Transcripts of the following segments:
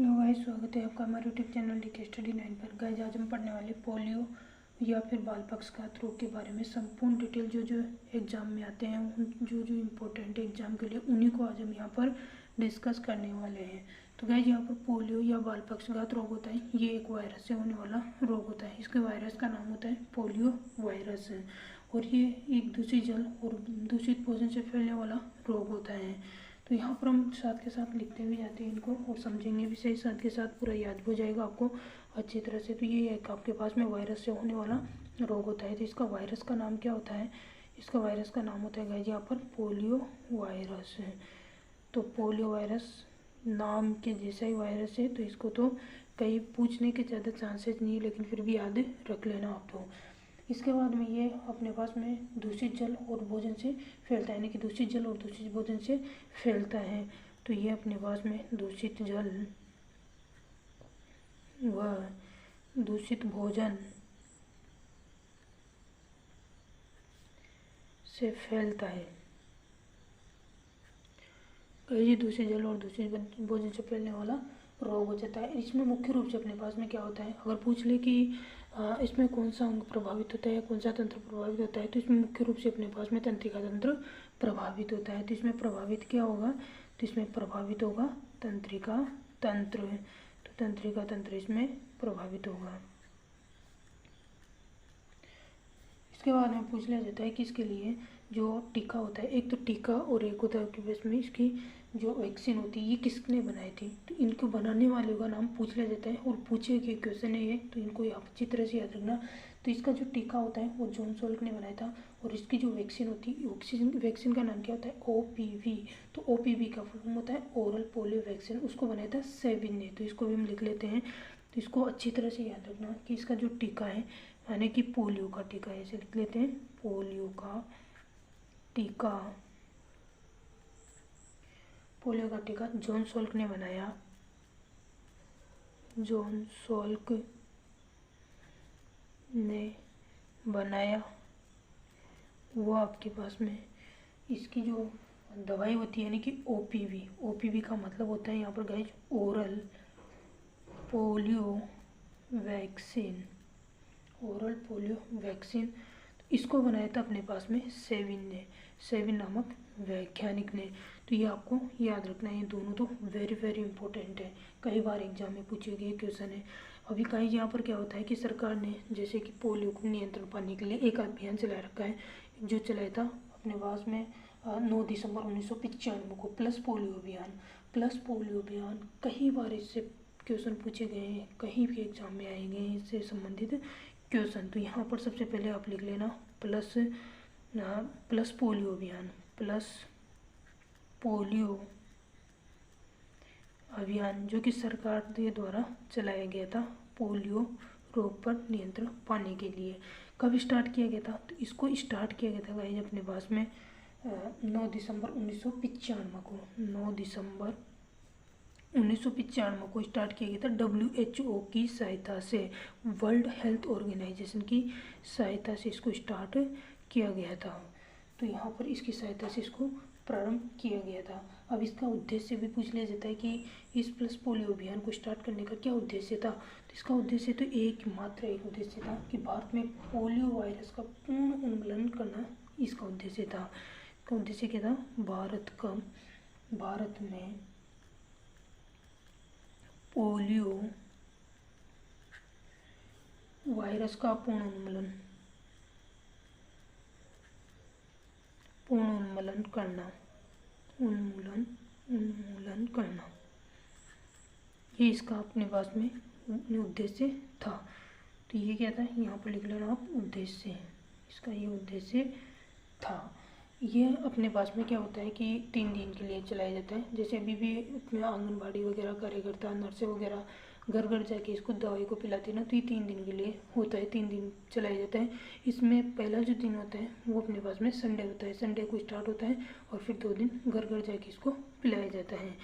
Hello guys, स्वागत है आपका हमारे यूट्यूब चैनल डीके स्टडी 9 पर। गाइस आज हम पढ़ने वाले पोलियो या फिर बाल पक्षघात रोग के बारे में संपूर्ण डिटेल जो एग्जाम में आते हैं, जो इम्पोर्टेंट एग्जाम के लिए उन्हीं को आज हम यहाँ पर डिस्कस करने वाले हैं। तो गाइस यहाँ पर पोलियो या बाल पक्षघात रोग होता है, ये एक वायरस से होने वाला रोग होता है। इसके वायरस का नाम होता है पोलियो वायरस है और ये एक दूषित जल और दूषित भोजन से फैलने वाला रोग होता है। तो यहाँ पर हम साथ के साथ लिखते भी जाते हैं इनको और समझेंगे भी सही, साथ के साथ पूरा याद हो जाएगा आपको अच्छी तरह से। तो ये एक आपके पास में वायरस से होने वाला रोग होता है। तो इसका वायरस का नाम क्या होता है? इसका वायरस का नाम होता है गाइस यहाँ पर पोलियो वायरस है। तो पोलियो वायरस नाम के जैसा ही वायरस है, तो इसको तो कहीं पूछने के ज़्यादा चांसेस नहीं है, लेकिन फिर भी याद रख लेना आप। तो इसके बाद में ये अपने पास में दूषित जल और भोजन से फैलता है, यानी कि दूषित जल और दूषित भोजन से फैलता है। तो ये अपने पास में दूषित जल व दूषित भोजन से फैलता है। ये दूषित जल और दूषित भोजन से फैलने वाला रोग हो जाता है। इसमें मुख्य रूप से अपने पास में क्या होता है, अगर पूछ ले कि इसमें कौन सा अंग प्रभावित होता है या कौन सा तंत्र प्रभावित होता है, तो इसमें मुख्य रूप से अपने पास में तंत्रिका तंत्र प्रभावित होता है। तो इसमें प्रभावित क्या होगा? तो इसमें प्रभावित होगा तंत्रिका तंत्र। तो तंत्रिका तंत्र इसमें प्रभावित होगा। इसके बाद में पूछ लिया जाता है कि इसके लिए जो टीका होता है, एक तो टीका और एक होता है कि बेस में इसकी जो वैक्सीन होती है, ये किसने बनाई थी? तो इनको बनाने वाले का नाम पूछ लिया जाता है और पूछे कि क्वेश्चन है ये, तो इनको आप अच्छी तरह से याद रखना। तो इसका जो टीका होता है वो जॉन सॉल्क ने बनाया था और इसकी जो वैक्सीन होती है, वैक्सीन का नाम क्या होता है? OPV। तो OPV का फुल फॉर्म होता है ओरल पोलियो वैक्सीन, उसको बनाया था सेविन ने। तो इसको भी हम लिख लेते हैं। तो इसको अच्छी तरह से याद रखना कि इसका जो टीका है, यानी कि पोलियो का टीका, ऐसे लिख लेते हैं, पोलियो का टीका। पोलियो का टीका जॉन सॉल्क ने बनाया, जॉन सॉल्क ने बनाया। वो आपके पास में इसकी जो दवाई होती है, यानी कि OPV का मतलब होता है यहाँ पर guys oral polio vaccine, oral polio vaccine. इसको बनाया था अपने पास में सेविन ने, सेविन नामक वैज्ञानिक ने। तो ये आपको याद रखना है, ये दोनों तो वेरी वेरी इंपॉर्टेंट है, कई बार एग्जाम में पूछे गए क्वेश्चन है। अभी कहीं यहाँ पर क्या होता है कि सरकार ने जैसे कि पोलियो को नियंत्रण पाने के लिए एक अभियान चला रखा है, जो चलाया था अपने पास में 9 दिसंबर 1995 को, प्लस पोलियो अभियान। प्लस पोलियो अभियान कई बार इससे क्वेश्चन पूछे गए हैं, कहीं भी एग्जाम में आए गए इससे संबंधित क्वेश्चन। तो यहाँ पर सबसे पहले आप लिख लेना प्लस पोलियो अभियान, प्लस पोलियो अभियान, जो कि सरकार के द्वारा चलाया गया था पोलियो रोग पर नियंत्रण पाने के लिए। कब स्टार्ट किया गया था? तो इसको स्टार्ट किया गया था गाइस अपने पास में 9 दिसंबर 1995 को, 9 दिसंबर 1995 को स्टार्ट किया गया था WHO की सहायता से, वर्ल्ड हेल्थ ऑर्गेनाइजेशन की सहायता से इसको स्टार्ट किया गया था। तो यहाँ पर इसकी सहायता से इसको प्रारंभ किया गया था। अब इसका उद्देश्य भी पूछ लिया जाता है कि इस प्लस पोलियो अभियान को स्टार्ट करने का क्या उद्देश्य था? तो इसका उद्देश्य तो मात्र एक उद्देश्य था कि भारत में पोलियो वायरस का पूर्ण उन्मूलन करना, इसका उद्देश्य था। इसका उद्देश्य क्या था? भारत में पोलियो वायरस का पूर्ण उन्मूलन करना, ये इसका अपने पास में उद्देश्य था। तो ये क्या था, यहाँ पर लिख लेना आप उद्देश्य, इसका ये उद्देश्य था। ये अपने पास में क्या होता है कि 3 दिन के लिए चलाया जाता है। जैसे अभी भी इसमें आंगनबाड़ी वगैरह कार्यकर्ता, नर्सें वगैरह घर घर जाके इसको दवाई को पिलाते हैं ना, तो ये 3 दिन के लिए होता है, 3 दिन चलाया जाता है। इसमें पहला जो दिन होता है वो अपने पास में संडे होता है, संडे को स्टार्ट होता है और फिर 2 दिन घर घर जाके इसको पिलाया जाता है।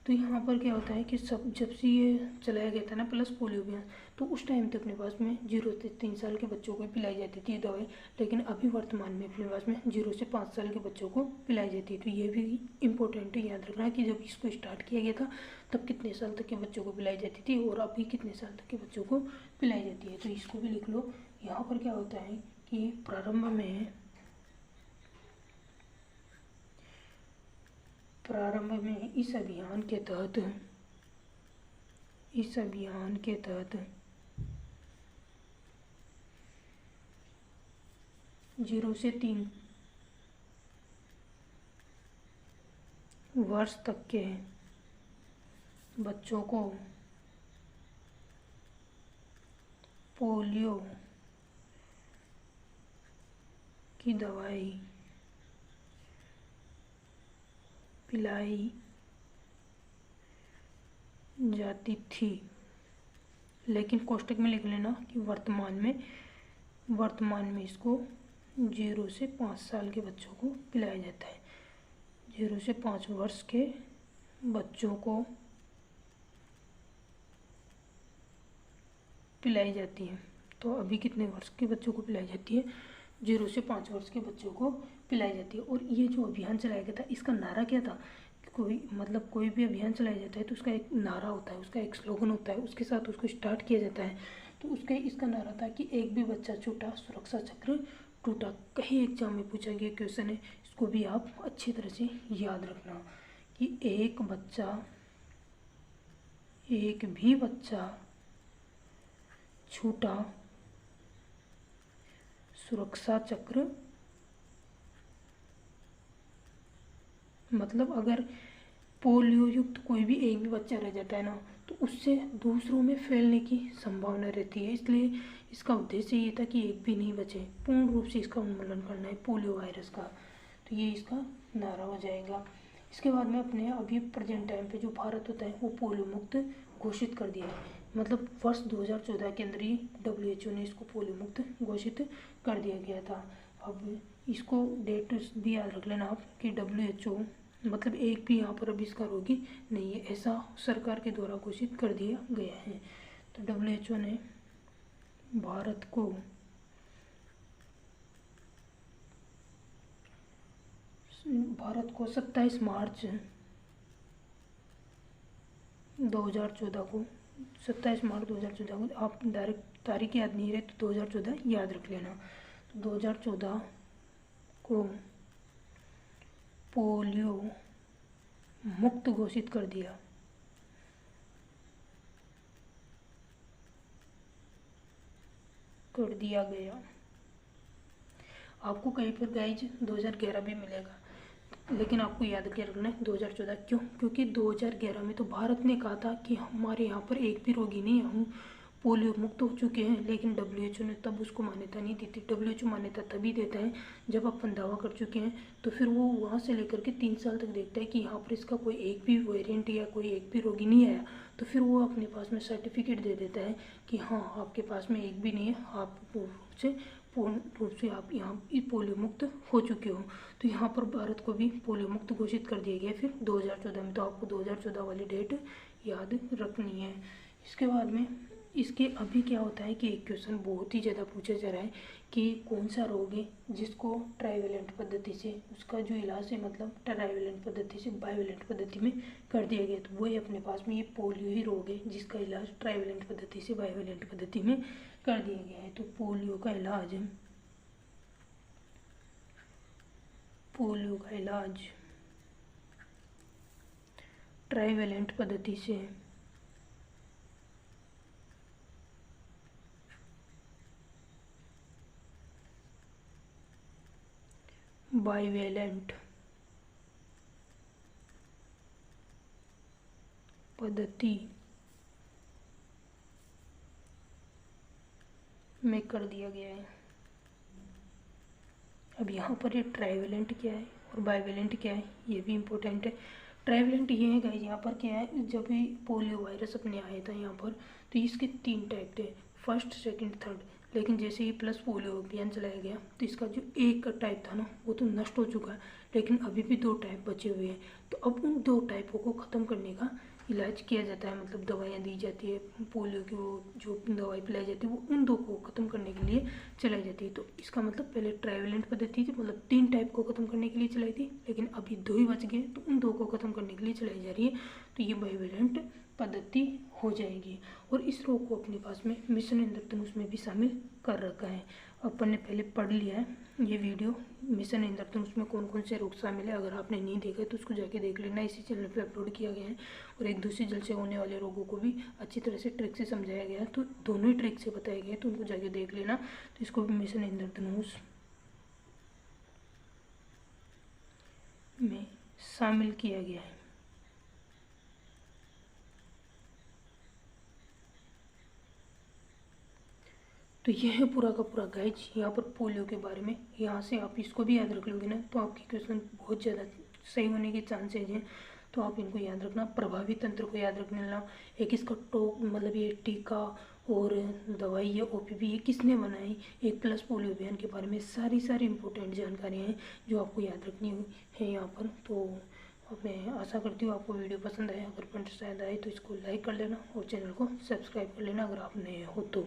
तो यहाँ पर क्या होता है कि सब जब से ये चलाया गया था ना प्लस पोलियो अभियान, तो उस टाइम तक अपने पास में 0 से 3 साल के बच्चों को पिलाई जाती थी ये दवाई, लेकिन अभी वर्तमान में अपने पास में 0 से 5 साल के बच्चों को पिलाई जाती है। तो ये भी इम्पोर्टेंट है याद रखना कि जब इसको स्टार्ट किया गया था तब कितने साल तक के बच्चों को पिलाई जाती थी और अभी कितने साल तक के बच्चों को पिलाई जाती है। तो इसको भी लिख लो। यहाँ पर क्या होता है कि प्रारंभ में इस अभियान के तहत 0 से 3 वर्ष तक के बच्चों को पोलियो की दवाई पिलाई जाती थी, लेकिन कोष्टक में लिख लेना कि वर्तमान में इसको 0 से 5 साल के बच्चों को पिलाया जाता है। 0 से 5 वर्ष के बच्चों को पिलाई जाती है। तो अभी कितने वर्ष के बच्चों को पिलाई जाती है? 0 से 5 वर्ष के बच्चों को पिलाई जाती है। और ये जो अभियान चलाया गया था इसका नारा क्या था? कोई भी अभियान चलाया जाता है तो उसका एक नारा होता है, उसका एक स्लोगन होता है, उसके साथ उसको स्टार्ट किया जाता है। तो इसका नारा था कि एक भी बच्चा छूटा सुरक्षा चक्र टूटा। कहीं एग्जाम में पूछा गया क्वेश्चन है, इसको भी आप अच्छी तरह से याद रखना कि एक भी बच्चा छूटा सुरक्षा चक्र, मतलब अगर पोलियो युक्त कोई भी एक भी बच्चा रह जाता है ना तो उससे दूसरों में फैलने की संभावना रहती है। इसलिए इसका उद्देश्य ये था कि एक भी नहीं बचे, पूर्ण रूप से इसका उन्मूलन करना है पोलियो वायरस का। तो ये इसका नारा हो जाएगा। इसके बाद में अपने अभी प्रेजेंट टाइम पे जो भारत होता है वो पोलियो मुक्त घोषित कर दिया है। मतलब वर्ष 2014 के अंदर ही WHO ने इसको पोलियो मुक्त घोषित कर दिया गया था। अब इसको डेट भी याद रख लेना आप कि WHO मतलब एक भी यहाँ पर आविष्कार होगी नहीं है, ऐसा सरकार के द्वारा घोषित कर दिया गया है। तो WHO ने भारत को भारत को 27 मार्च 2014 को 27 मार्च 2014 को, आप डायरेक्ट तारीख याद नहीं रहे तो 2014 याद रख लेना। तो 2014 को पोलियो मुक्त घोषित कर दिया। गया। आपको कहीं पर गाइज 2011 भी मिलेगा, लेकिन आपको याद क्या रखना है 2014 क्यों? क्योंकि 2011 में तो भारत ने कहा था कि हमारे यहाँ पर एक भी रोगी नहीं है, हम पोलियो मुक्त हो चुके हैं, लेकिन WHO ने तब उसको मान्यता नहीं दी थी। WHO मान्यता तभी देता है जब अपन दावा कर चुके हैं, तो फिर वो वहाँ से लेकर के 3 साल तक देखता है कि यहाँ पर इसका कोई एक भी वेरिएंट या कोई एक भी रोगी नहीं आया, तो फिर वो अपने पास में सर्टिफिकेट दे देता है कि हाँ आपके पास में एक भी नहीं है, आप पूर्ण रूप से आप यहाँ पोलियो मुक्त हो चुके हो। तो यहाँ पर भारत को भी पोलियो मुक्त घोषित कर दिया गया फिर 2014 में। तो आपको 2014 वाली डेट याद रखनी है। इसके बाद में इसके अभी क्या होता है कि एक क्वेश्चन बहुत ही ज़्यादा पूछा जा रहा है कि कौन सा रोग है जिसको ट्राइवेलेंट पद्धति से उसका जो इलाज है मतलब ट्राइवेलेंट पद्धति से बाइवेलेंट पद्धति में कर दिया गया। तो वही अपने पास में ये पोलियो ही रोग है जिसका इलाज ट्राइवेलेंट पद्धति से बाइवेलेंट पद्धति में कर दिया गया है। तो पोलियो का इलाज ट्राइवेलेंट पद्धति से बाइवेलेंट पद्धति में कर दिया गया है। अब यहाँ पर ये ट्राइवेलेंट क्या है और बाइवेलेंट क्या है ये भी इम्पोर्टेंट है। ट्राइवेलेंट ये है गाइस, यहाँ पर क्या है, जब भी पोलियो वायरस अपने आया था यहाँ पर तो इसके 3 टाइप थे, फर्स्ट सेकंड थर्ड। लेकिन जैसे ही प्लस पोलियो अभियान चलाया गया तो इसका जो एक टाइप था ना वो तो नष्ट हो चुका है, लेकिन अभी भी 2 टाइप बचे हुए हैं। तो अब उन 2 टाइपों को ख़त्म करने का इलाज किया जाता है, मतलब दवाइयाँ दी जाती है, पोलियो की वो जो दवाई पिलाई जाती है वो उन 2 को ख़त्म करने के लिए चलाई जाती है। तो इसका मतलब पहले ट्राइवेलेंट पद्धति थी, मतलब 3 टाइप को ख़त्म करने के लिए चलाई थी, लेकिन अभी 2 ही बच गए तो उन 2 को ख़त्म करने के लिए चलाई जा रही है। तो ये बाइवेलेंट पद्धति हो जाएगी। और इस रोग को अपने पास में मिशन इंद्रधनुष में भी शामिल कर रखा है। अपन ने पहले पढ़ लिया है ये वीडियो, मिशन इंद्रधनुष में कौन कौन से रोग शामिल है। अगर आपने नहीं देखा है तो उसको जाके देख लेना, इसी चैनल पे अपलोड किया गया है। और एक दूसरी जल से होने वाले रोगों को भी अच्छी तरह से ट्रिक से समझाया गया है, तो दोनों ही ट्रिक से बताए गए, तो उनको जाके देख लेना। तो इसको भी मिशन इंद्रधनुष में शामिल किया गया है। तो यह है पूरा का पूरा गाइड यहाँ पर पोलियो के बारे में। यहाँ से आप इसको भी याद रख लोगे ना तो आपके क्वेश्चन बहुत ज़्यादा सही होने के चांसेज हैं। तो आप इनको याद रखना, प्रभावी तंत्र को याद रखने लेना, एक इसका टोक मतलब ये टीका और दवाई या ओपीवी ये किसने बनाई, एक प्लस पोलियो अभियान के बारे में सारी इंपॉर्टेंट जानकारियाँ हैं जो आपको याद रखनी है यहाँ पर। तो मैं आशा करती हूँ आपको वीडियो पसंद आए। अगर पसंद आए तो इसको लाइक कर लेना और चैनल को सब्सक्राइब कर लेना अगर आप नए हो तो।